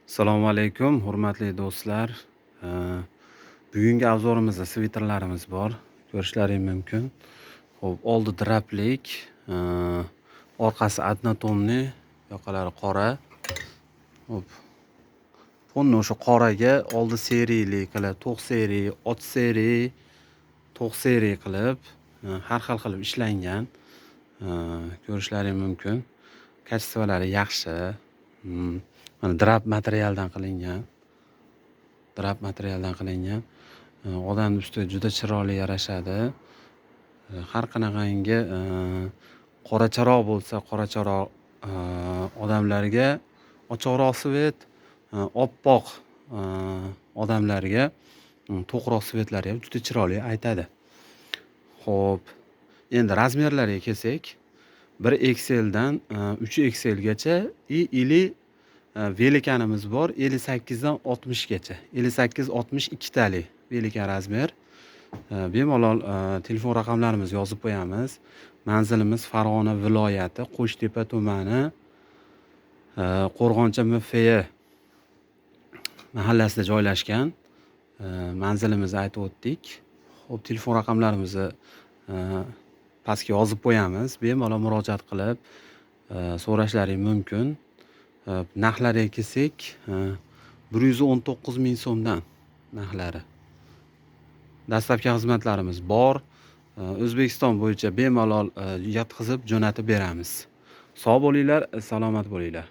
Assalomu alaykum, hurmatli do'stlar. Э, Bugungi avzorimizda sviterlarimiz bor. Ko'rishlaring mumkin. Xo'p, oldi draplik, orqasi однотонный, yoqalari qora. Xo'p, fonni o'sha qoraga oldi seriyali qilib, to'q seriy, 8 seriy, to'q seriy qilib, har xil qilib ishlangan. Ko'rishlaring mumkin. Kачестволari yaxshi. Mana drap materialdan qilingan. Odamning ustiga juda chiroyli yarashadi. Har qanaqangi qora charoq bo'lsa, qora charoq odamlarga, ochiqroq svet, oppoq odamlarga to'qroq svetlar ham juda chiroyli aytadi. Xo'p, endi razmerlarga kelsak, 1XL dan 3XL gacha или velikanimiz bor, 58 dan 60 gacha. 58-60 ikkitali velikan razmer. Bemalol telefon raqamlarimizni yozib qo'yamiz. Manzilimiz Farg'ona viloyati, Qo'shtepa tumani, Qo'rg'oncha MFY mahallasida joylashgan. Manzilimizni aytib o'tdik. Xo'p, telefon raqamlarimizni pastga yozib qo'yamiz. Bemalol murojaat qilib so'rashlaring mumkin. Narxlariga kelsak, 119 ming so'mdan narxlari. Dastlabki xizmatlarimiz bor. O'zbekiston bo'yicha bemalol yetkazib jo'natib beramiz. Sog' bo'linglar, salomat bo'linglar.